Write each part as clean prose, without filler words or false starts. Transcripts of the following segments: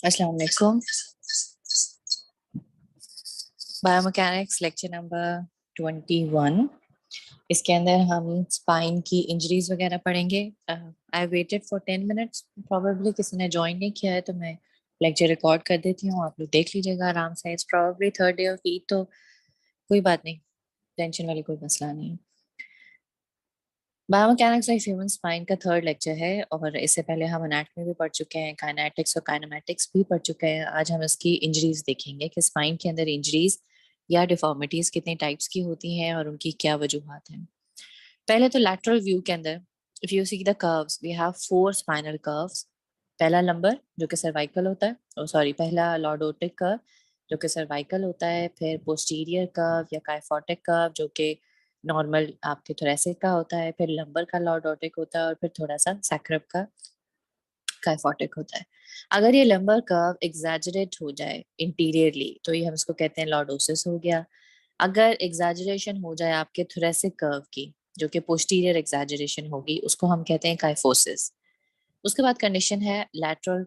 अस्सलाम वालेकुम। Biomechanics lecture number 21। इसके अंदर हम स्पाइन की इंजरीज वगैरह पढ़ेंगे। I waited for 10 minutes. Probably किसी ने ज्वाइन नहीं किया है तो मैं लेक्चर रिकॉर्ड कर देती हूँ, आप लोग देख लीजिएगा आराम से। It's probably third day of Eid, तो कोई बात नहीं, टेंशन वाली कोई मसला नहीं है। बायोमैकेनिक्स ऑफ ह्यूमन स्पाइन का थर्ड लेक्चर है और इससे पहले हम एनाटॉमी भी पढ़ चुके हैं, काइनेटिक्स और काइनेमैटिक्स भी पढ़ चुके हैं। आज हम इसकी इंजरीज देखेंगे कि स्पाइन के अंदर इंजरीज या डिफॉर्मिटीज कितने टाइप्स की होती हैं और उनकी क्या वजूहात हैं। पहले तो लैटरल व्यू के अंदर, if you see the curves, we have four spinal curves. पहला लंबर जो कि सर्वाइकल होता है, ओ सॉरी, पहला लॉर्डोटिक कर्व जो कि सर्वाइकल होता है, फिर पोस्टीरियर कर्व या काइफोटिक कर्व जो कि नॉर्मल आपके थोरेसिक का होता है, फिर लंबर का लॉर्डोटिक होता है और फिर थोड़ा सा सैक्रम का काइफोटिक होता है। अगर ये लंबर कर्व एग्जैजरेट हो जाए इंटीरियरली तो ये हम इसको कहते हैं लॉर्डोसिस हो गया। अगर एग्जैजरेशन हो जाए आपके थोरेसिक कर्व की, जो कि पोस्टीरियर एग्जैजरेशन होगी, उसको हम कहते हैं काइफोसिस। उसके बाद कंडीशन है लैटरल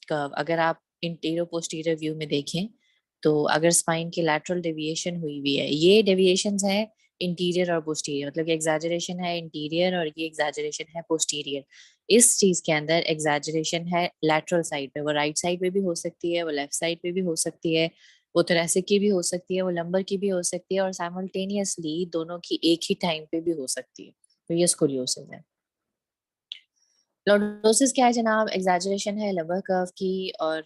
कर्व। अगर आप इंटीरियर पोस्टीरियर व्यू में देखें तो अगर स्पाइन की लैटरल डेविएशन हुई हुई है, ये डेविएशंस है इंटीरियर और पोस्टीरियर, मतलब कि एग्जैजरेशन है इंटीरियर और ये एग्जैजरेशन है पोस्टीरियर। इस चीज के अंदर एग्जैजरेशन है लैटरल साइड पे, वो राइट साइड पे भी हो सकती है, वो लेफ्ट साइड पे भी हो सकती है, वो thoracic की भी हो सकती है, वो लंबर की भी हो सकती है और साइमल्टेनियसली दोनों की एक ही टाइम पे भी हो सकती है। तो ये स्कोलियोसिस है। लॉर्डोसिस क्या है जनाब? एग्जैजरेशन है लंबर कर्व की और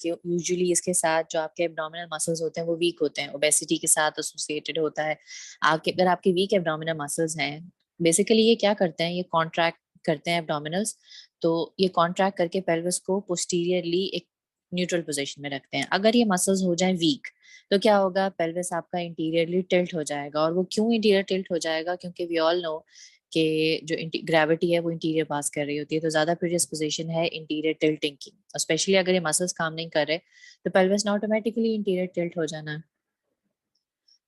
यूजुअली इसके साथ जो आपके एब्डोमिनल मसल्स होते हैं वो वीक होते हैं, ओबेसिटी के साथ एसोसिएटेड होता है। आपके अगर आपके वीक एब्डोमिनल मसल्स हैं, बेसिकली ये क्या करते हैं, ये कॉन्ट्रैक्ट करते हैं एब्डोमिनल्स। तो ये कॉन्ट्रैक्ट करके पेल्विस को पोस्टीरियरली एक न्यूट्रल पोजीशन में रखते हैं। अगर ये मसल्स हो जाएं वीक तो क्या होगा, पेल्विस आपका इंटीरियरली टिल्ट हो जाएगा। और वो क्यों इंटीरियर टिल्ट हो जाएगा? क्योंकि वी ऑल नो कि जो ग्रेविटी है वो इंटीरियर पास कर रही होती है, तो ज्यादा प्रिडिस्पोजिशन है इंटीरियर टिल्टिंग की। स्पेशली अगर ये मसल्स काम नहीं कर रहे तो पेल्विस ने ऑटोमेटिकली इंटीरियर टिल्ट हो जाना है।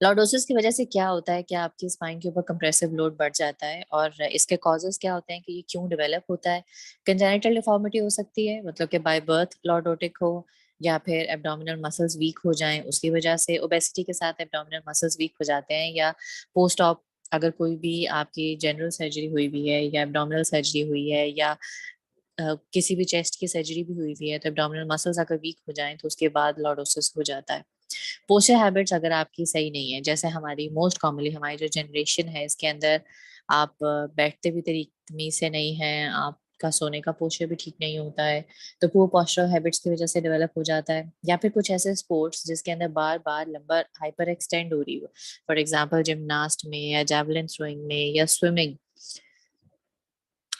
लॉर्डोसिस की वजह से क्या होता है कि आपकी स्पाइन के ऊपर कंप्रेसिव लोड बढ़ जाता है और इसके कॉजेज क्या होते हैं कि ये क्यों डेवलप होता है। कंजेनिटल डिफॉर्मिटी हो सकती है, मतलब कि बाय बर्थ लॉर्डोटिक हो, या फिर एब्डोमिनल मसल्स वीक हो जाएं उसकी वजह से। ओबेसिटी के साथ एब्डोमिनल मसल्स वीक हो जाते हैं, या पोस्ट ऑप अगर कोई भी आपकी जनरल सर्जरी हुई भी है या एब्डोमिनल सर्जरी हुई है या किसी भी चेस्ट की सर्जरी भी हुई हुई है, तो एब्डोमिनल मसल्स अगर वीक हो जाएं तो उसके बाद लॉर्डोसिस हो जाता है। पोस्चर हैबिट्स अगर आपकी सही नहीं है, जैसे हमारी मोस्ट कॉमनली हमारी जो जनरेशन है इसके अंदर आप बैठते भी तमीज से नहीं हैं, आपका सोने का पोस्चर भी ठीक नहीं होता है, तो वो पोस्चरल हैबिट्स की वजह से डेवलप हो जाता है। या फिर कुछ ऐसे स्पोर्ट्स जिसके अंदर बार बार लंबर हाइपर एक्सटेंड हो रही हो, फॉर एग्जाम्पल जिमनास्ट में या जेवलिन थ्रोइंग में या स्विमिंग,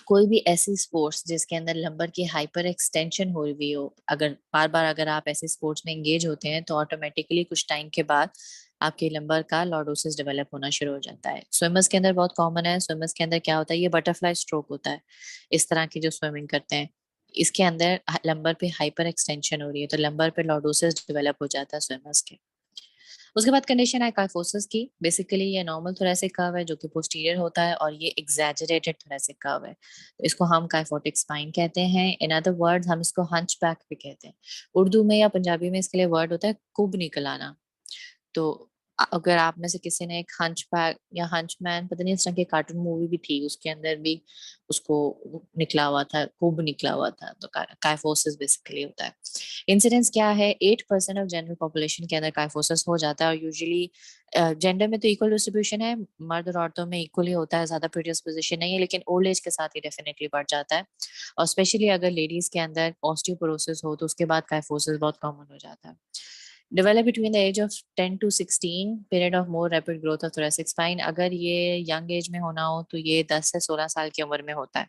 कोई भी ऐसी स्पोर्ट्स जिसके अंदर लंबर की हाइपर एक्सटेंशन हो रही हो, अगर बार बार अगर आप ऐसे स्पोर्ट्स में एंगेज होते हैं तो ऑटोमेटिकली कुछ टाइम के बाद आपके लंबर का लॉर्डोसिस डेवलप होना शुरू हो जाता है। स्विमर्स के अंदर बहुत कॉमन है। स्विमर्स के अंदर क्या होता है, ये बटरफ्लाई स्ट्रोक होता है, इस तरह की जो स्विमिंग करते हैं इसके अंदर लंबर पे हाइपर एक्सटेंशन हो रही है तो लंबर पे लॉर्डोसिस डेवलप हो जाता है स्विमर्स के। उसके बाद कंडीशन है काइफोसिस की। बेसिकली ये नॉर्मल थोरेसिक कर्व है जो कि पोस्टीरियर होता है और ये एग्जैजरेटेड थोरेसिक कर्व है, तो इसको हम काइफोटिक स्पाइन कहते हैं। इन अदर वर्ड्स हम इसको हंचबैक भी कहते हैं। उर्दू में या पंजाबी में इसके लिए वर्ड होता है कुब निकल आना। तो अगर आप में से किसी ने एक हंचबैक या हंचमैन, पता नहीं इस तरह की कार्टून मूवी भी थी, उसके अंदर भी उसको निकला हुआ था, कुब निकला हुआ था, तो काइफोसिस बेसिकली होता है। इंसिडेंस क्या है, 8% ऑफ जनरल पॉपुलेशन के अंदर काइफोसिस हो जाता है और यूजुअली जेंडर में तो इक्वल डिस्ट्रीब्यूशन है, मर्द और औरतों में इक्वली होता है, ज्यादा प्रीडिस्पोजिशन नहीं है, लेकिन ओल्ड एज के साथ ही डेफिनेटली बढ़ जाता है। और स्पेशली अगर लेडीज के अंदर ऑस्टियोपोरोसिस हो तो उसके बाद काइफोसिस बहुत कॉमन हो जाता है। Develop between the age of 10 to 16, period of more rapid growth of thoracic spine। अगर ये यंग एज में होना हो तो ये 10 से 16 साल की उम्र में होता है।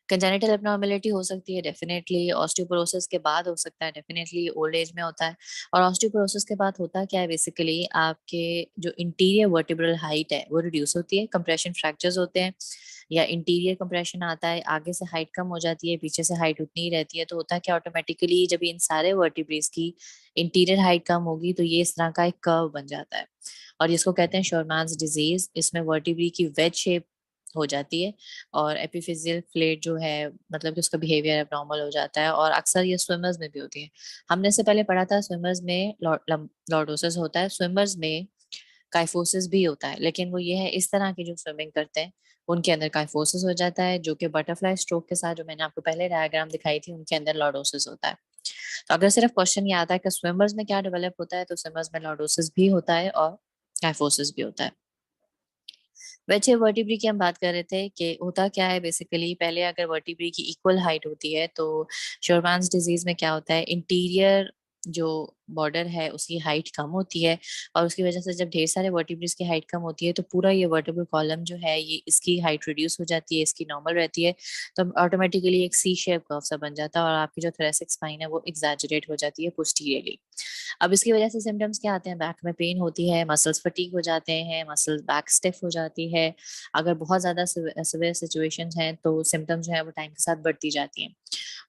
कंजेनिटल एब्नॉर्मेलिटी हो सकती है डेफिनेटली, ऑस्टियोपोरोसिस के बाद हो सकता है डेफिनेटली, ओल्ड एज में होता है। और ऑस्टियोपोरोसिस के बाद होता क्या है, बेसिकली आपके जो इंटीरियर वर्टिब्रल हाइट है वो रिड्यूस होती है, कंप्रेशन फ्रैक्चर्स होते हैं या इंटीरियर कंप्रेशन आता है, आगे से हाइट कम हो जाती है, पीछे से हाइट उतनी ही रहती है। तो होता है क्या, ऑटोमेटिकली जब इन सारे वर्टिब्रेस की इंटीरियर हाइट कम होगी तो ये इस तरह का एक कर्व बन जाता है और जिसको कहते हैं शोरमैन्स डिजीज। इसमें वर्टिब्री की वेज शेप हो जाती है, और एपिफिजियल फ्लेट जो है मतलब कि उसका बिहेवियर एबनॉर्मल हो जाता है, और अक्सर ये स्विमर्स में भी होती है। हमने इससे पहले पढ़ा था स्विमर्स में लॉर्डोसिस होता है, स्विमर्स में काइफोसिस भी होता है, लेकिन वो ये है इस तरह की जो स्विमिंग करते हैं उनके अंदर काइफोसिस हो जाता है, जो कि बटरफ्लाई स्ट्रोक के साथ जो मैंने आपको पहले डायग्राम दिखाई थी उनके अंदर लॉर्डोसिस होता है। तो अगर सिर्फ क्वेश्चन ये आता है कि स्विमर्स में क्या डेवलप होता है, तो स्विमर्स में लॉर्डोसिस भी होता है और काइफोसिस भी होता है। वैसे वर्टिब्री की हम बात कर रहे थे कि होता क्या है बेसिकली, पहले अगर वर्टिब्री की इक्वल हाइट होती है तो शोरमान्स डिजीज में क्या होता है, इंटीरियर जो बॉर्डर है उसकी हाइट कम होती है, और उसकी वजह से जब ढेर सारे वर्टिब्रीज की हाइट कम होती है तो पूरा ये वर्टिब्रल कॉलम जो है ये इसकी हाइट रिड्यूस हो जाती है, इसकी नॉर्मल रहती है, तो ऑटोमेटिकली एक सी शेप कर्व सा बन जाता है, और आपकी जो थोरेसिक स्पाइन है वो एग्जैजरेट हो जाती है पोस्टीरियरली। अब इसकी वजह से सिम्टम्स क्या आते हैं, बैक में पेन होती है, मसल्स फटीग हो जाते हैं, मसल्स बैक स्टिफ हो जाती है। अगर बहुत ज्यादा सिवियर सिचुएशंस हैं तो सिम्टम्स जो है वो टाइम के साथ बढ़ती जाती हैं,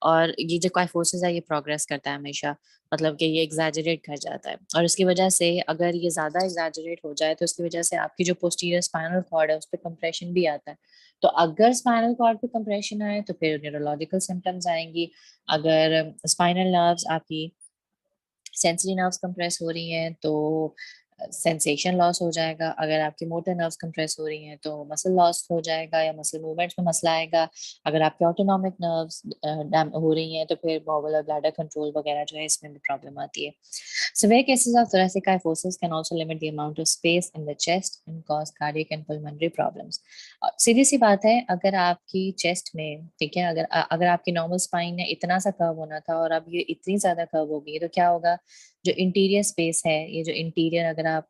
और ये जो काइफोसिस है ये प्रोग्रेस करता है हमेशा, मतलब कि ये एग्जैजरेट कर जाता है, और इसकी वजह से अगर ये ज्यादा एग्जैजरेट हो जाए तो इसकी वजह से आपकी जो पोस्टीरियर स्पाइनल कॉर्ड है उस पर कंप्रेशन भी आता है। तो अगर स्पाइनल कॉर्ड पे कंप्रेशन आए तो फिर न्यूरोलॉजिकल सिम्टम्स आएंगी। अगर स्पाइनल नर्व्स आपकी सेंसरी नर्व्स कंप्रेस हो रही हैं तो सेंसेशन लॉस हो जाएगा, अगर आपकी मोटर नर्व्स कंप्रेस हो रही हैं तो मसल लॉस हो जाएगा या मसल मूवमेंट्स में मसला आएगा, अगर आपके ऑटोनॉमिक नर्व्स डैम हो रही हैं तो फिर बॉवल और ब्लैडर कंट्रोल वगैरह जो है इसमें भी प्रॉब्लम आती है। Severe cases of thoracic kyphosis can also limit the amount of space in the chest and cause cardiac and pulmonary problems. सीधी सी बात है, अगर आपकी चेस्ट में, ठीक है, अगर आपकी नॉर्मल स्पाइन है इतना सा कर्व होना था और अब ये इतनी ज्यादा कर्व हो गई तो क्या होगा, जो इंटीरियर स्पेस है, ये जो इंटीरियर अगर आप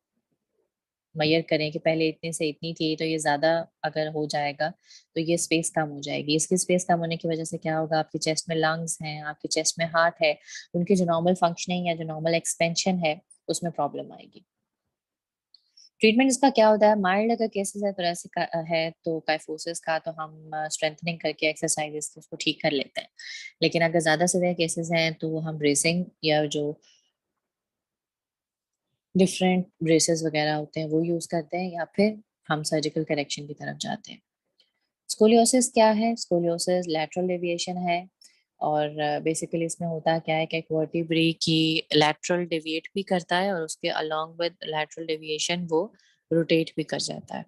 मेजर करें कि पहले इतने से इतनी थी तो ये ज्यादा अगर हो जाएगा तो ये स्पेस कम हो जाएगी। इसकी स्पेस कम होने की वजह से क्या होगा, आपकी चेस्ट में लंग्स हैं, आपकी चेस्ट में हार्ट है, उनकी जो नॉर्मल फंक्शनिंग या जो नॉर्मल एक्सपेंशन है उसमें प्रॉब्लम आएगी। ट्रीटमेंट इसका क्या होता है, माइल्ड अगर केसेस है तो ऐसे है तो काइफोसिस का तो हम स्ट्रेंथनिंग करके एक्सरसाइजेस उसको ठीक कर लेते हैं, लेकिन अगर ज्यादा सीवियर केसेस हैं तो हम ब्रेसिंग या जो डिफरेंट ब्रेसेस वगैरह होते हैं वो यूज करते हैं, या फिर हम सर्जिकल करेक्शन की तरफ जाते हैं। स्कोलियोसिस क्या है, स्कोलियोसिस लैटरल डेविएशन है, और बेसिकली इसमें होता क्या है कि एक वर्टिब्री की लैटरल डेविएट भी करता है और उसके अलोंग विद लैटरल डेविएशन वो रोटेट भी कर जाता है।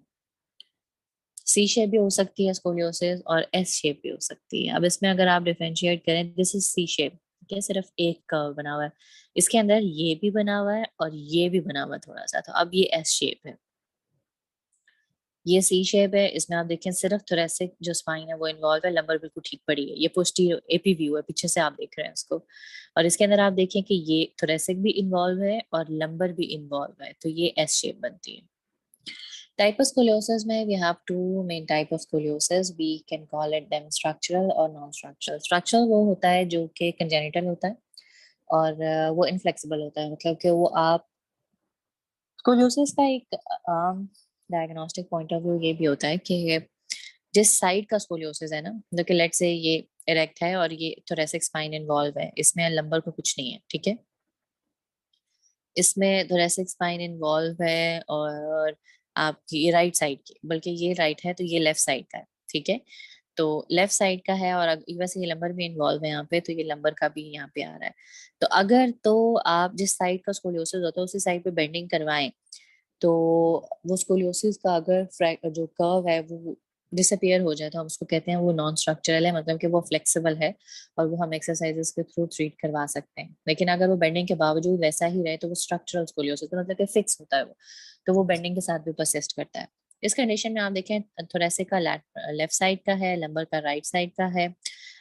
सी शेप भी हो सकती है स्कोलियोसिस, और एस शेप भी हो सकती है। अब इसमें अगर आप डिफरेंशिएट करें, दिस इज सी शेप, क्या सिर्फ एक कर्व बना हुआ है, इसके अंदर ये भी बना हुआ है और ये भी बना हुआ है थोड़ा सा, तो अब ये एस शेप है। ये सी शेप है, इसमें आप देखें सिर्फ थोरेसिक जो स्पाइन है वो इन्वॉल्व है, लंबर बिल्कुल ठीक पड़ी है, ये पोस्टीरियर एपी व्यू है, पीछे से आप देख रहे हैं उसको, और इसके अंदर आप देखें कि ये थोरेसिक भी इन्वॉल्व है और लंबर भी इन्वॉल्व है, तो ये एस शेप बनती है। Type of scoliosis में we have two main type of scoliosis. We can call it them structural और non-structural. Structural वो होता है जो कि congenital होता है, और वो inflexible होता है, मतलब कि वो आप scoliosis का एक आम diagnostic point of view ये भी होता है कि जिस साइड का scoliosis है ना, जो कि लेट से ये इरेक्ट है और ये thoracic spine इन्वॉल्व है, इसमें लंबर को कुछ नहीं है, ठीक है, इसमें thoracic spine इन्वॉल्व है, और आपकी राइट साइड की, बल्कि ये राइट है तो ये लेफ्ट साइड का है, ठीक है, तो लेफ्ट साइड का है, और वैसे ये लंबर भी इन्वॉल्व है यहाँ पे, तो ये लंबर का भी यहाँ पे आ रहा है। तो अगर तो आप जिस साइड का स्कोलियोसिस होता है उसी साइड पे बेंडिंग करवाएं तो वो स्कोलियोसिस का अगर जो कर्व है वो डिसअपियर हो जाए तो हम उसको कहते हैं वो नॉन स्ट्रक्चरल है, मतलब कि वो फ्लेक्सिबल है और वो हम एक्सरसाइजेस के थ्रू ट्रीट करवा सकते हैं। लेकिन अगर वो बेंडिंग के बावजूद वैसा ही रहे तो वो स्ट्रक्चरल स्कोलियोसिस, तो मतलब कि फिक्स होता है वो, तो वो बेंडिंग के साथ भी परसिस्ट करता है। इस कंडीशन में आप देखें थोरेसिक का लेफ्ट साइड का है, लंबर का राइट साइड का है।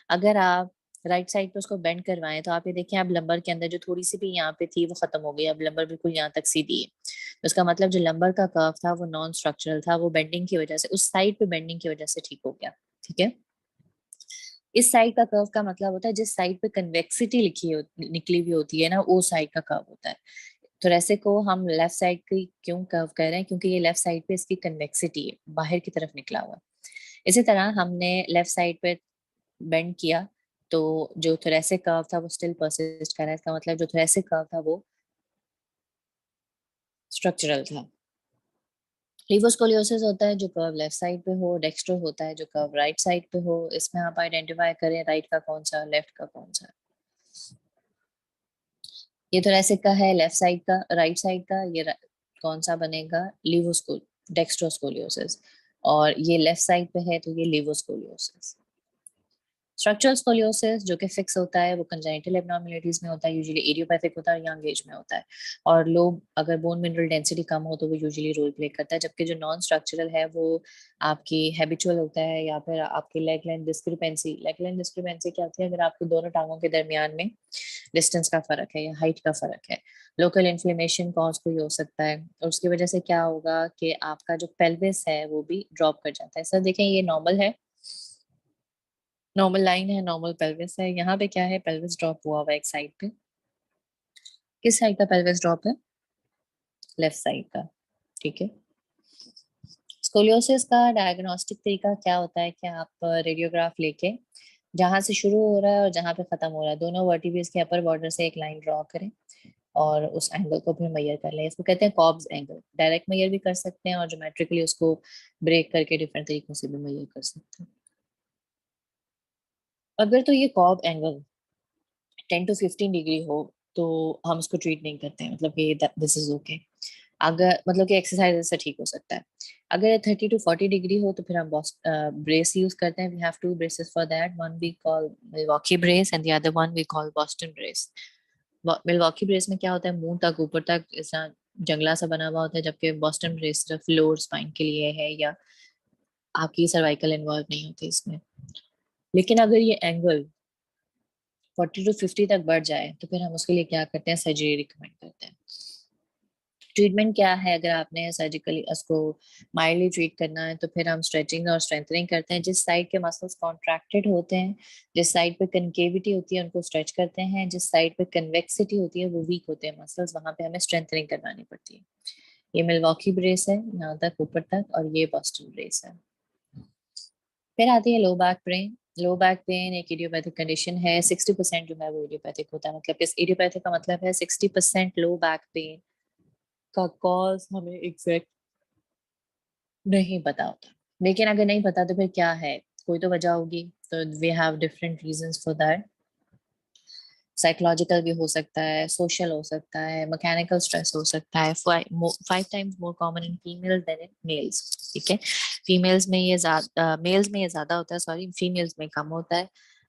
अगर आप राइट साइड पे उसको बेंड करवाएं तो आप ये देखें अब लंबर के अंदर जो थोड़ी सी भी यहाँ पे थी वो खत्म हो गई, अब लंबर बिल्कुल यहाँ तक सीधी है, तो उसका मतलब जो लंबर का कर्व था वो नॉन स्ट्रक्चरल था, वो बेंडिंग की वजह से, उस साइड पे बेंडिंग की वजह से ठीक हो गया, ठीक है। इस साइड का कर्व का मतलब होता है जिस साइड पे कन्वेक्सिटी निकली हुई होती है ना, वो साइड का कर्व होता है। तो ऐसे को हम लेफ्ट साइड की क्यों कर्व कर रहे हैं, क्योंकि ये लेफ्ट साइड पे इसकी कन्वेक्सिटी है, बाहर की तरफ निकला हुआ है। इसी तरह हमने लेफ्ट साइड पे बेंड किया तो जो थोरेसिक कर्व था वो स्टिल परसिस्ट कर रहा है, इसका मतलब जो थोरेसिक कर्व था वो स्ट्रक्चरल था। लिवोस्कोलियोसिस होता है जो कर्व लेफ्ट साइड पे हो, डेक्स्ट्रो होता है जो कर्व राइट साइड पे हो। इसमें आप आइडेंटिफाई करें राइट का कौन सा, लेफ्ट का कौन सा। ये thoracic का है लेफ्ट साइड का, राइट साइड का, ये कौन सा बनेगा, लिवोस्कोल डेक्स्ट्रोस्कोलियोसिस। और ये लेफ्ट साइड पे है तो ये लिवोस्कोलियोसिस। स्ट्रक्चरल स्कोलियोसिस जो कि फिक्स होता है वो कंजेनिटल एब्नॉर्मलिटीज में होता है, यूजुअली इडियोपैथिक होता है, यंग एज में होता है। और लोग अगर बोन मिनरल डेंसिटी कम हो तो वो यूजुअली रोल प्ले करता है, जबकि जो नॉन स्ट्रक्चरल है वो आपकी हैबिचुअल होता है, या फिर आपकी leg length discrepancy. Leg length discrepancy क्या होती है, अगर आपके दोनों टांगों के दरमियान में डिस्टेंस का फर्क है या हाइट का फर्क है। लोकल इन्फ्लेमेशन कॉज कोई हो सकता है, और उसकी वजह से क्या होगा कि आपका जो पेल्विस है वो भी ड्रॉप कर जाता है। सर देखें ये नॉर्मल है, नॉर्मल लाइन है, नॉर्मल पेल्विस है। यहाँ पे क्या है, पेल्विस ड्रॉप हुआ हुआ है एक साइड पे। किस साइड का पेल्विस ड्रॉप है, लेफ्ट साइड का। ठीक है। स्कोलियोसिस का डायग्नोस्टिक तरीका क्या होता है कि आप रेडियोग्राफ लेके जहां से शुरू हो रहा है और जहां पे खत्म हो रहा है दोनों वर्टिब्रेस के अपर बॉर्डर से एक लाइन ड्रॉ करें, और उस एंगल को भी मेजर कर लें। इसको कहते हैं कॉब्स एंगल। डायरेक्ट मेजर भी कर सकते हैं और ज्योमेट्रिकली उसको ब्रेक करके डिफरेंट तरीकों से भी मेजर कर सकते हैं। अगर तो ये कॉब एंगल 10 to 15 डिग्री हो तो हम उसको ट्रीट नहीं करते हैं, मतलब कि दिस इज ओके। अगर मतलब कि एक्सरसाइज से ठीक हो सकता है। अगर 30 to 40 डिग्री हो तो फिर हम ब्रेस यूज करते हैं। We have two braces for that, one we call Milwaukee brace and the other one we call Boston brace. Milwaukee brace में क्या होता है, मुंह तक ऊपर तक ऐसा जंगला सा बना हुआ होता है, जबकि बॉस्टन ब्रेस सिर्फ लोअर स्पाइन के लिए है, या आपकी सर्वाइकल इन्वॉल्व नहीं होती इसमें। लेकिन अगर ये एंगल 40 to 50 तक बढ़ जाए तो फिर हम उसके लिए क्या करते हैं, सर्जरी रिकमेंड करते हैं। ट्रीटमेंट क्या है, अगर आपने सर्जिकली उसको माइल्डली ट्रीट करना है तो फिर हम स्ट्रेचिंग और स्ट्रेंथनिंग करते हैं। जिस साइड के मसल्स कॉन्ट्रैक्टेड होते हैं, जिस साइड पे कनकेविटी होती है उनको स्ट्रेच करते हैं, जिस साइड पे कन्वेक्सिटी होती है वो वीक होते हैं मसल्स, वहां पे हमें स्ट्रेंथनिंग करवानी पड़ती है। ये मिलवॉकी ब्रेस है यहाँ तक ऊपर तक, और ये बॉस्टन ब्रेस है। फिर आती है low back pain. Low back pain एक इडियोपैथिक कंडीशन है। 60% जो है वो इडियोपैथिक होता है, मतलब इस इडियोपैथिक का मतलब है 60% लो बैक पेन का कॉज हमें एग्जैक्ट नहीं पता होता। लेकिन अगर नहीं पता तो फिर क्या है, कोई तो वजह होगी। तो we have different reasons for that. Psychological भी हो सकता है, सोशल हो सकता है, मैकेनिकल स्ट्रेस हो सकता है। 5 times more common in females than in males. ठीक है। फीमेल्स में ये ज्यादा, मेल्स में ये ज्यादा होता है, सॉरी, फीमेल्स में कम होता है।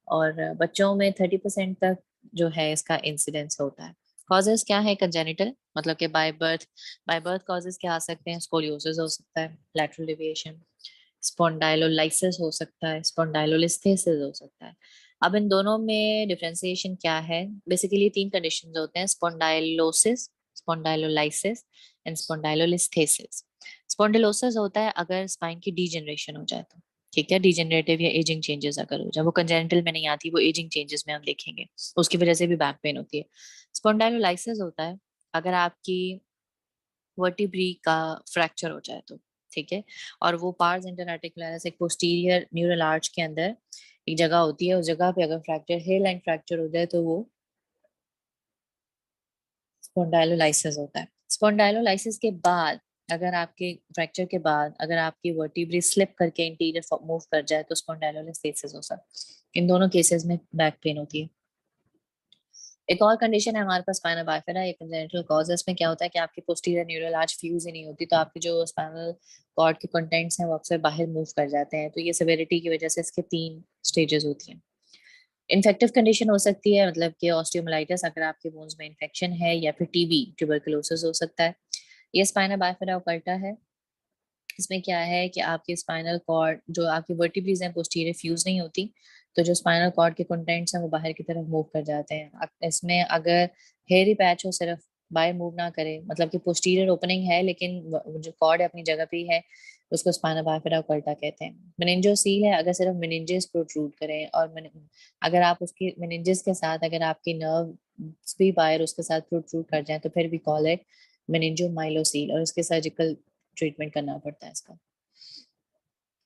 और बच्चों में 30% तक जो है इसका इंसिडेंस होता है। कॉजेस क्या है, कंजेनिटल मतलब कि बाय बर्थ कॉजेस क्या आ सकते हैं, स्कोलियोसिस हो सकता है, लैटरल डेविएशन, स्पॉन्डाइलोलाइसिस हो सकता है, स्पॉन्डाइलोलिस्थेसिस हो सकता है। अब इन दोनों में डिफरेंशिएशन क्या है, बेसिकली 3 कंडीशंस होते हैं, स्पॉन्डाइलोसिस, स्पॉन्डाइलोलाइसिस एंड स्पॉन्डाइलोलिस्थेसिस। स्पॉन्डिलोसिस होता है अगर स्पाइन की डीजेनरेशन हो जाए तो। ठीक है, डीजेनरेटिव या एजिंग चेंजेस अगर हो जाए, वो कंजेनिटल में नहीं आती, वो एजिंग चेंजेस में हम देखेंगे, उसकी वजह से भी बैक पेन होती है। स्पॉन्डाइलोलाइसिस होता है अगर आपकी वर्टिब्री का फ्रैक्चर हो जाए तो। ठीक है। और वो पार्स इंटरआर्टिकुलरिस एक पोस्टीरियर न्यूरल आर्च के अंदर एक जगह होती है, उस जगह पे अगर फ्रैक्चर, हेयर लाइन फ्रैक्चर हो जाए तो वो स्पॉन्डाइलोलाइसिस होता है। स्पॉन्डाइलोलाइसिस के बाद अगर आपके फ्रैक्चर के बाद अगर आपकी वर्टिब्री स्लिप करके इंटीरियर मूव कर जाए तो स्पॉन्डाइलोलिस्थेसिस हो सकता है। इन दोनों केसेस में बैक पेन होती है। एक और कंडीशन है हमारे पास स्पाइनल बाइफेरा, एक कंजेनिटल कॉज है। इसमें क्या होता है कि आपकी पोस्टीरियर न्यूरल आर्च फ्यूज ही नहीं होती, तो आपके जो स्पाइनल कॉर्ड के कंटेंट्स हैं वो अक्सर बाहर मूव कर जाते हैं। तो ये सेवेरिटी की वजह से इसके 3 स्टेजेस होती हैं। इन्फेक्टिव कंडीशन हो सकती है, मतलब कि ऑस्टियोमाइलिटिस अगर आपके बोन्स में इन्फेक्शन है, या फिर टीबी ट्यूबरकुलोसिस हो सकता है। ये स्पाइनल बाइफेरा ओकल्टा है। इसमें क्या है कि आपके स्पाइनल कॉर्ड जो आपकी वर्टिब्रीज हैं पोस्टीरियर फ्यूज नहीं होती, तो जो स्पाइनल कॉर्ड के कंटेंट्स हैं वो बाहर की तरफ मूव कर जाते हैं। इसमें अगर हेयरी पैच हो सिर्फ, बाय मूव ना करे, मतलब कि पोस्टीरियर ओपनिंग है लेकिन जो कॉर्ड है अपनी जगह पे ही है, उसको स्पाइनल बाइफेरा ओकल्टा कहते हैं। मेनिंजोसील है अगर सिर्फ मेनिंजेस प्रोट्रूड करें, और अगर आप उसकी मेनिंजेस के साथ अगर आपकी नर्व भी बाहर उसके साथ प्रोट्रूड कर जाए तो फिर भी कॉल इट मेनिंजोमाइलोसील, और इसके सर्जिकल ट्रीटमेंट करना पड़ता है इसका।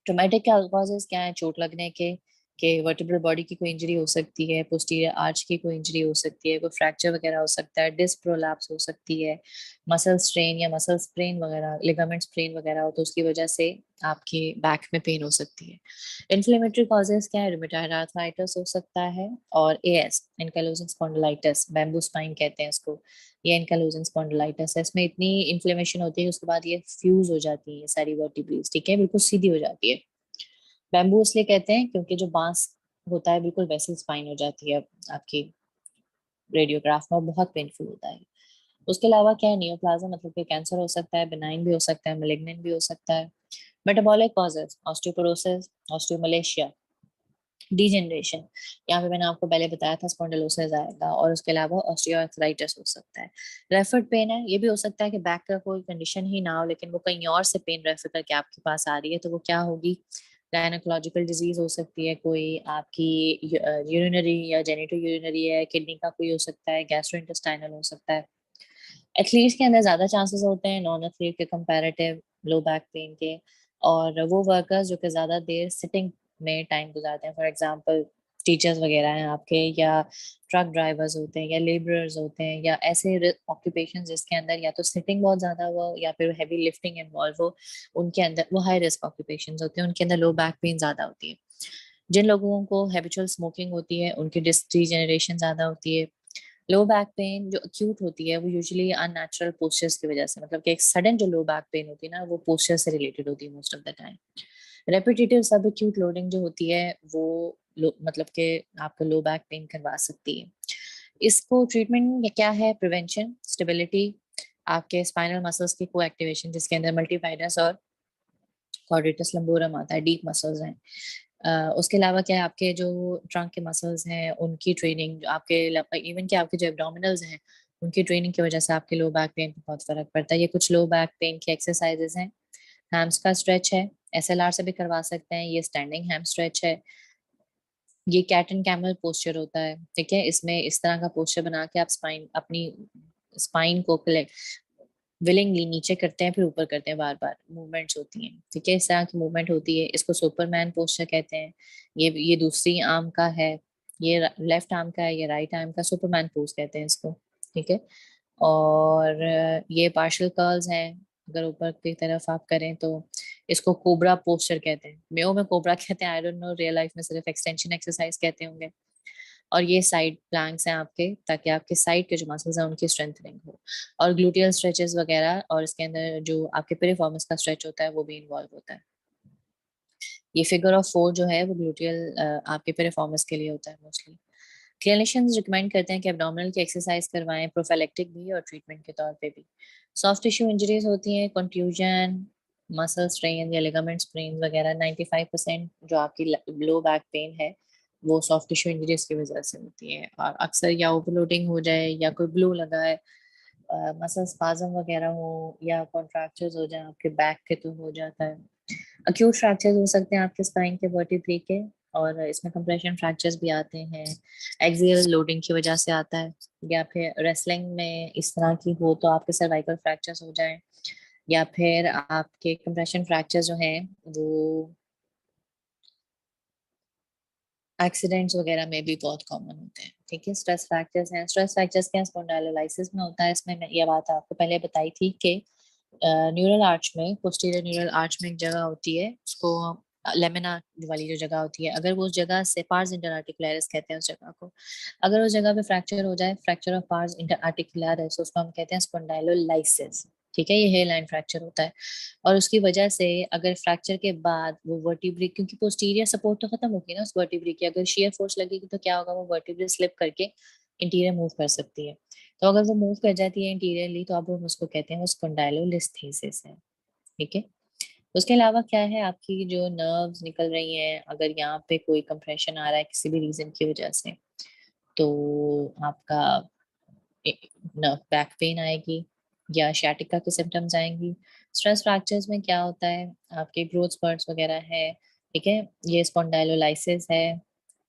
ट्रोमेटिक के कॉजेज क्या है, चोट लगने के, कि वर्टिब्रल बॉडी की कोई इंजरी हो सकती है, पोस्टीरियर आर्च की कोई इंजरी हो सकती है, कोई फ्रैक्चर वगैरह हो सकता है, डिस्क प्रोलैप्स हो सकती है, मसल स्ट्रेन या मसल स्प्रेन वगैरह, लिगामेंट स्प्रेन वगैरह हो, तो उसकी वजह से आपके बैक में पेन हो सकती है। इन्फ्लेमेटरी कॉजेज क्या है? रूमेटॉइड आर्थराइटिस हो सकता है, और as, ankylosing spondylitis, bamboo spine कहते हैं इसको, ये एनकाइलोजिंग स्पॉन्डिलाइटिस है। इसमें इतनी इन्फ्लेमेशन होती है, उसके बाद ये फ्यूज हो जाती है सारी वर्टिब्रेस, ठीक है, बिल्कुल सीधी हो जाती है। बैम्बू इसलिए कहते हैं क्योंकि जो बांस होता है बिल्कुल वैसी स्पाइन हो जाती है आपकी रेडियोग्राफ में, और बहुत पेनफुल होता है। उसके अलावा क्या है? नियोप्लाज्म मतलब कि कैंसर हो सकता है, बिनाइन भी हो सकता है, मेलिग्नेंट भी हो सकता है। Metabolic causes, osteoporosis, osteomalacia, degeneration, यहाँ पे मैंने आपको पहले बताया था स्पॉन्डिलोसिस आएगा, और उसके अलावा ऑस्टियोआर्थराइटिस हो सकता है। रेफर्ड पेन है, ये भी हो सकता है कि बैक का कोई कंडीशन ही ना हो, लेकिन वो कहीं और से पेन रेफर करके आपके पास आ रही है, तो वो क्या होगी? गायनोकोलॉजिकल डिजीज हो सकती है, कोई आपकी यूरिनरी या जेनिटो यूरिनरी है, किडनी का कोई हो सकता है, गैस्ट्रोइंटेस्टाइनल हो सकता है। एथलीट्स के अंदर ज्यादा चांसेस होते हैं नॉन एथलीट के कंपैरेटिव लो बैक पेन के, और वो वर्कर्स जो कि ज्यादा देर सिटिंग में टाइम गुजारते हैं, फॉर एग्जांपल टीचर्स वगैरह हैं आपके, या ट्रक ड्राइवर्स होते हैं, या लेबरर्स होते हैं, या ऐसे ऑक्यूपेशन जिसके अंदर या तो सिटिंग बहुत ज्यादा हो या फिर हैवी लिफ्टिंग इन्वॉल्व हो, उनके अंदर वो हाई रिस्क ऑक्यूपेशन होते हैं, उनके अंदर लो बैक पेन ज्यादा होती है। जिन लोगों को हैबिचुअल स्मोकिंग होती है उनकी डिस्क डिजेनरेशन ज्यादा होती है। लो बैक पेन जो अक्यूट होती है वो यूजुअली अननेचुरल पोस्चर्स की वजह से, मतलब कि एक सडन जो लो बैक पेन होती है ना, वो पोस्चर से रिलेटेड होती है most of the time. Repetitive सब एक्यूट लोडिंग जो होती है वो मतलब कि आपको लो बैक पेन करवा सकती है। इसको ट्रीटमेंट क्या है? प्रिवेंशन, स्टेबिलिटी, आपके स्पाइनल मसल्स की को एक्टिवेशन जिसके अंदर मल्टीफाइडस और क्वाड्रेटस लंबोरम आता है, डीप मसल्स हैं। उसके अलावा क्या है? आपके जो ट्रंक के मसल्स हैं उनकी ट्रेनिंग, जो आपके इवन कि आपके जो एब्डोमिनल्स हैं उनकी ट्रेनिंग की वजह से आपके लो बैक पेन पे बहुत फर्क पड़ता है। ये कुछ लो बैक पेन की एक्सरसाइजेस हैं। हैम्स का स्ट्रेच है, एसएलआर से भी करवा सकते हैं, ये स्टैंडिंग हैम स्ट्रेच है। ये कैट एंड कैमल पोस्चर होता है, ठीक है, इसमें इस तरह का पोस्चर बना के आप स्पाइन अपनी स्पाइन को विलिंगली नीचे करते हैं फिर ऊपर करते हैं, बार बार मूवमेंट्स होती हैं, ठीक है, इस तरह की मूवमेंट होती है। इसको सुपरमैन पोस्चर कहते हैं। ये दूसरी आर्म का है, ये लेफ्ट आर्म का है, ये राइट आर्म का, सुपरमैन पोज कहते हैं इसको, ठीक है। और ये पार्शियल कर्ल्स हैं, अगर ऊपर की तरफ आप करें तो इसको कोबरा पोस्चर कहते हैं, मेयो में कोबरा कहते हैं, I don't know real life में सिर्फ एक्सटेंशन एक्सरसाइज कहते होंगे। और ये साइड प्लैंक्स हैं आपके, ताकि आपके साइड के जो मसल्स हैं उनकी स्ट्रेंथनिंग हो, और ग्लूटियल स्ट्रेचेस वगैरह, और इसके अंदर जो आपके पिरिफॉर्मिस का स्ट्रेच होता है वो भी इन्वॉल्व होता है। ये फिगर ऑफ फोर जो है वो ग्लूटियल आपके पिरिफॉर्मिस के लिए होता है मोस्टली। क्लिनिशियंस रिकमेंड करते हैं कि एब्डोमिनल की एक्सरसाइज करवाएं, प्रोफाइलेक्टिक भी और ट्रीटमेंट के तौर पे भी। सॉफ्ट टिश्यू इंजरीज होती हैं, कंट्यूजन, मसल स्ट्रेन या लिगामेंट स्प्रेन वगैरह, 95% जो आपकी लो बैक पेन है वो सॉफ्ट टिश्यू इंजरीज की वजह से होती है, और अक्सर या ओवरलोडिंग हो जाए, या कोई ब्लू लगा है, मसल स्पाज्म वगैरह हो, या कॉन्ट्रैक्चर्स हो जाए आपके बैक के, तो हो जाता है। अक्यूट फ्रैक्चर्स हो सकते हैं आपके स्पाइन के वर्टिब्रे के, और इसमें कंप्रेशन फ्रैक्चर्स भी आते हैं, एक्सियल लोडिंग की वजह से आता है, या फिर रेसलिंग में इस तरह की हो तो आपके सर्वाइकल फ्रैक्चर्स हो जाए, या फिर आपके कंप्रेशन फ्रैक्चर्स जो हैं वो एक्सीडेंट्स वगैरह में भी बहुत कॉमन होते हैं, ठीक है। स्ट्रेस फ्रैक्चर्स हैं, स्ट्रेस फ्रैक्चर्स क्या स्पॉन्डिलोलाइसिस में होता है, इसमें मैं ये बात आपको पहले बताई थी कि न्यूरल आर्च में, पोस्टीरियर न्यूरल आर्च में एक जगह होती है उसको लेमिना वाली जो जगह होती है, अगर वो उस जगह से पार्स इंटर आर्टिकुलरिस कहते हैं उस जगह को, अगर उस जगह पे फ्रैक्चर हो जाए, फ्रैक्चर ऑफ पार्स इंटर आर्टिकुलरिस, उसको हम कहते हैं स्पॉन्डिलोलाइसिस, ठीक है, ये हेयर लाइन फ्रैक्चर होता है। और उसकी वजह से अगर फ्रैक्चर के बाद वो वर्टिब्रे, क्योंकि पोस्टीरियर सपोर्ट तो खत्म होगी ना उस वर्टिब्रे की, अगर शियर फोर्स लगेगी तो क्या होगा? वो वर्टिब्रे स्लिप करके इंटीरियर मूव कर सकती है, तो अगर वो मूव कर जाती है इंटीरियरली तो अब हम उसको कहते हैं वो स्पॉन्डाइलोलिस्थेसिस है, ठीक है। उसके अलावा क्या है? आपकी जो नर्व्स निकल रही हैं, अगर यहाँ पे कोई कंप्रेशन आ रहा है किसी भी रीजन की वजह से, तो आपका बैक पेन आएगी, या शैटिका के सिम्टम्स आएंगी। स्ट्रेस फ्रैक्चर्स में क्या होता है? आपके ग्रोथ स्पर्ट्स वगैरह है, ठीक है, ये स्पॉन्डाइलोलाइसिस है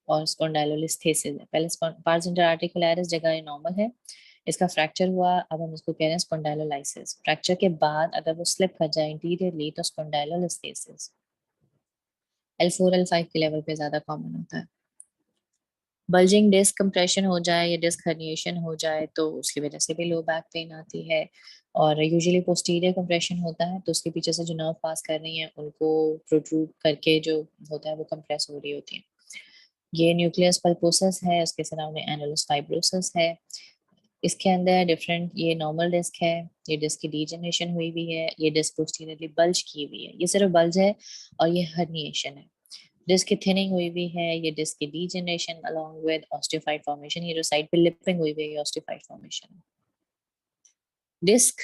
और स्पॉन्डाइलोलिस्थेसिस है। पहले पार्स इंटरआर्टिकुलरिस जगह नॉर्मल है, इसका फ्रैक्चर हुआ, अब हम इसको कह रहे हैं स्पॉन्डाइलोलाइसिस। फ्रैक्चर के बाद अगर वो स्लिप कर जाए इंटीरियरली तो स्पॉन्डाइलोलिस्थेसिस। L4 L5 के लेवल पे ज्यादा कॉमन होता है। बल्जिंग डिस्क कंप्रेशन हो जाए या डिस्क हर्निएशन हो जाए तो उसकी वजह से भी लो बैक पेन आती है। और यूजुअली पोस्टीरियर कंप्रेशन होता है तो उसके पीछे से जो नर्व पास कर रही है उनको प्रोट्रूड करके जो होता है वो कंप्रेस हो रही होती है। ये न्यूक्लियस पल्पोसस है, उसके सराउंडिंग एनुलस फाइब्रोसस है। इसके अंदर डिफरेंट, ये नॉर्मल डिस्क है, ये डिस्क की डीजनरेशन हुई हुई है, ये डिस्क पोस्टीरियरली बल्ज की हुई है, ये सिर्फ बल्ज है। और ये हर्निएशन है। डिस्क की थिनिंग हुई हुई है, ये डिस्क की डीजनरेशन अलोंग विद ऑस्टियोफाइड फॉर्मेशन, ये जो साइड पे लिपिंग हुई हुई है ये ऑस्टियोफाइड फॉर्मेशन है। डिस्क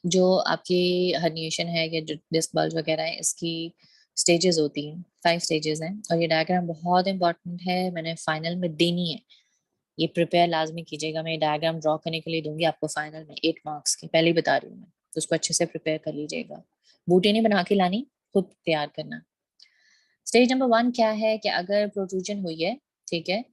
जो आपकी हर्निएशन है या जो डिस्क बल्ज वगैरह है इसकी स्टेजेस होती हैं, 5 स्टेजेस हैं। और ये डायग्राम बहुत इंपॉर्टेंट है, मैंने फाइनल में देनी है। ये प्रिपेयर लाजमी कीजिएगा, मैं ये डायग्राम ड्रॉ करने के लिए दूंगी आपको फाइनल में 8 मार्क्स के, पहले ही बता रही हूँ मैं, तो उसको अच्छे से प्रिपेयर कर लीजिएगा। बूटी नहीं बना के लानी, खुद तैयार करना। स्टेज नंबर 1 क्या है कि अगर प्रोट्रूजन हुई है, ठीक है,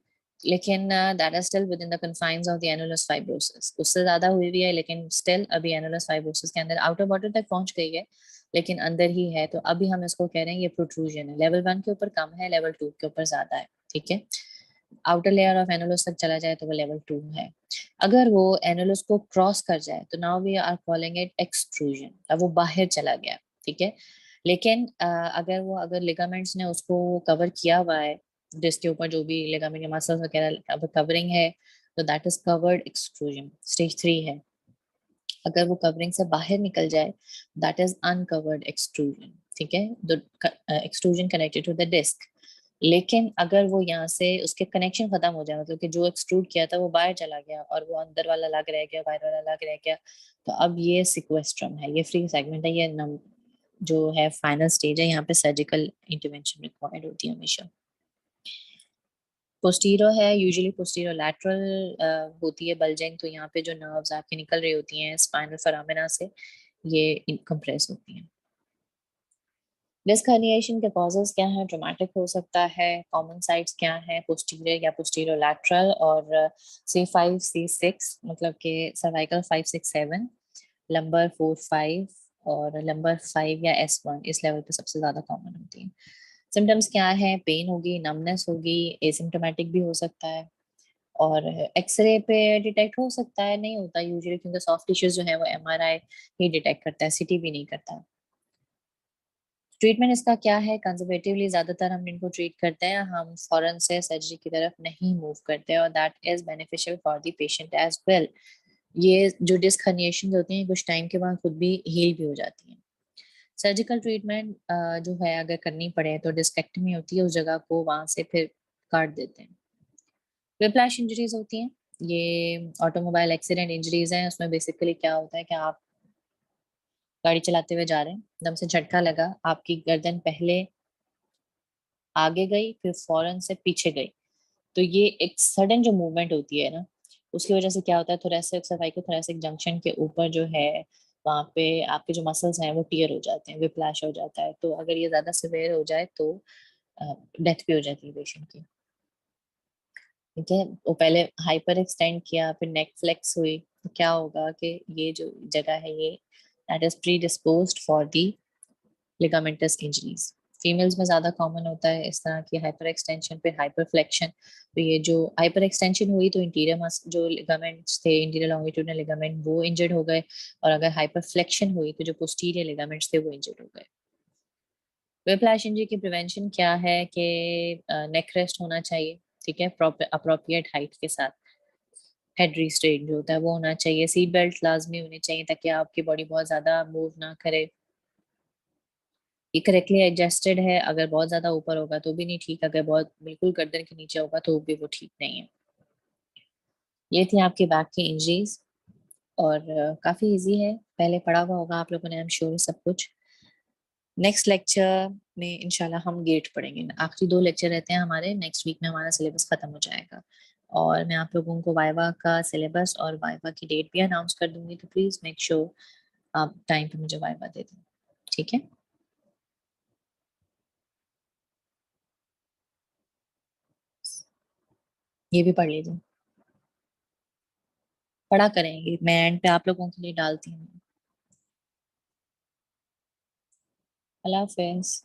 लेकिन that is still with in the confines of the annulus fibrosis, उससे ज्यादा हुई हुई है लेकिन स्टिल अभी एनुलस फाइब्रोसिस के अंदर आउटर बॉर्डर तक पहुंच गई है लेकिन अंदर ही है, तो अभी हम इसको कह रहे हैं ये प्रोट्रूजन है। लेवल 1 के ऊपर कम है, लेवल 2 के ऊपर ज्यादा है, ठीक है। आउटर लेयर ऑफ एनुलस तक चला जाए तो वो लेवल 2 है। अगर वो एनुलस को क्रॉस कर जाए तो now we are calling it extrusion, अब वो बाहर चला गया, ठीक है। लेकिन अगर लिगामेंट्स ने उसको कवर किया हुआ है, जिसके ऊपर जो भी लिगामेंट या मसल्स वगैरह कवरिंग है, तो that is covered extrusion, stage 3 है। अगर वो कवरिंग से बाहर निकल जाए, दैट इज अनकवर्ड एक्सट्रूजन, ठीक है। The extrusion connected to the disc. लेकिन अगर वो यहाँ से उसके कनेक्शन खत्म हो जाए, मतलब कि जो एक्सट्रूड किया था वो बाहर चला गया और वो अंदर वाला अलग रह गया, बाहर वाला अलग रह गया, तो अब ये सिक्वेस्ट्रम है, ये फ्री सेगमेंट है, ये जो है फाइनल स्टेज है, यहाँ पे सर्जिकल इंटरवेंशन रिक्वायर्ड होती है हमेशा। पोस्टीरो है, यूजुअली पोस्टीरो लैटरल होती है बल्जिंग, तो यहाँ पे जो नर्व्स आपकी निकल रही होती हैं स्पाइनल फोरामिना से, ये कंप्रेस होती हैं। डिस्क हर्निएशन के कॉजेज क्या हैं? ट्रॉमेटिक हो सकता है। कॉमन साइट्स क्या हैं? पोस्टीरियर या पोस्टीरियो लैटरल और C5 C6, मतलब कि सर्वाइकल 5 6 7, लंबर 4 5 और लंबर 5 या S1 इस लेवल पे सबसे ज्यादा कॉमन होती है। सिम्टम्स क्या है? पेन होगी, नमनेस होगी, एसिम्टोमेटिक भी हो सकता है। और एक्सरे पे डिटेक्ट हो सकता है, नहीं होता यूजुअली क्योंकि सॉफ्ट टिश्यूज जो है वो MRI ही डिटेक्ट करता है, CT भी नहीं करता है। ट्रीटमेंट इसका क्या है? कंजर्वेटिवली ज्यादातर हम इनको ट्रीट करते हैं, हम फौरन से सर्जरी की तरफ नहीं मूव करते और that is beneficial for the patient as well. ये जो डिस्क हर्निएशन होती हैं कुछ टाइम के बाद खुद भी हील भी हो जाती हैं। सर्जिकल ट्रीटमेंट जो है अगर करनी पड़े तो डिस्केक्टमी होती है, उस जगह को वहां से फिर काट देते हैं। विप्लैश इंजरीज होती हैं, ये ऑटोमोबाइल एक्सीडेंट इंजरीज हैं। उसमें बेसिकली क्या होता है कि आप गाड़ी चलाते हुए जा रहे हैं, एकदम से झटका लगा, आपकी गर्दन पहले आगे गई फिर फौरन से पीछे गई, तो ये एक सडन जो मूवमेंट होती है ना, उसकी वजह से क्या होता है, थोरेसिक सर्वाइकल थोरेसिक जंक्शन के ऊपर जो है वहाँ पे आपके जो मसल्स हैं वो टीयर हो जाते हैं, विप्लैश हो जाता है। तो अगर ये ज्यादा सिवियर हो जाए तो डेथ भी हो जाती है पेशेंट की, ठीक है। वो पहले हाइपर एक्सटेंड किया, फिर नेक फ्लेक्स हुई, तो क्या होगा कि ये जो जगह है ये that is pre disposed for the ligamentous injuries. Females में ज्यादा कॉमन होता है इस तरह की हाइपर एक्सटेंशन पे हाइपर फ्लेक्शन। तो ये जो हाइपर एक्सटेंशन हुई तो इंटीरियर जो लिगामेंट्स थे, इंटीरियर लॉन्गिट्यूडनल लिगामेंट वो इंजर्ड हो गए, और अगर हाइपर फ्लेक्शन हुई तो जो पोस्टीरियर लिगामेंट्स थे वो इंजर्ड हो गए। व्हिप्लैश इंजरी की प्रिवेंशन क्या है कि नेक रेस्ट होना चाहिए, ठीक है, प्रॉपर अप्रोप्रिएट हाइट के साथ। हेड रिस्ट्रेट जो होता है वो होना चाहिए। सीट बेल्ट लाजमी होनी चाहिए ताकि आपकी बॉडी बहुत ज्यादा मूव ना करे। ये करेक्टली एडजस्टेड है, अगर बहुत ज्यादा ऊपर होगा तो भी नहीं ठीक, अगर बहुत बिल्कुल गर्दन के नीचे होगा तो भी वो ठीक नहीं है। ये थी आपकी बैक की इंजरीज, और काफी इजी है, पहले पढ़ा हुआ होगा आप लोगों ने, आई एम श्योर सब कुछ। नेक्स्ट लेक्चर में इंशाल्लाह हम गेट पढ़ेंगे, आखिरी 2 लेक्चर रहते हैं हमारे, नेक्स्ट वीक में हमारा सिलेबस खत्म हो जाएगा। और मैं आप लोगों को वाइवा का सिलेबस और वाइवा की डेट भी अनाउंस कर दूंगी, तो प्लीज मेक श्योर आप टाइम पे मुझे वाइवा दे दें, ठीक है। ये भी पढ़ लीजिए, पढ़ा करेंगे, मैं एंड पे आप लोगों के लिए डालती हूँ। अल्लाह हाफिज।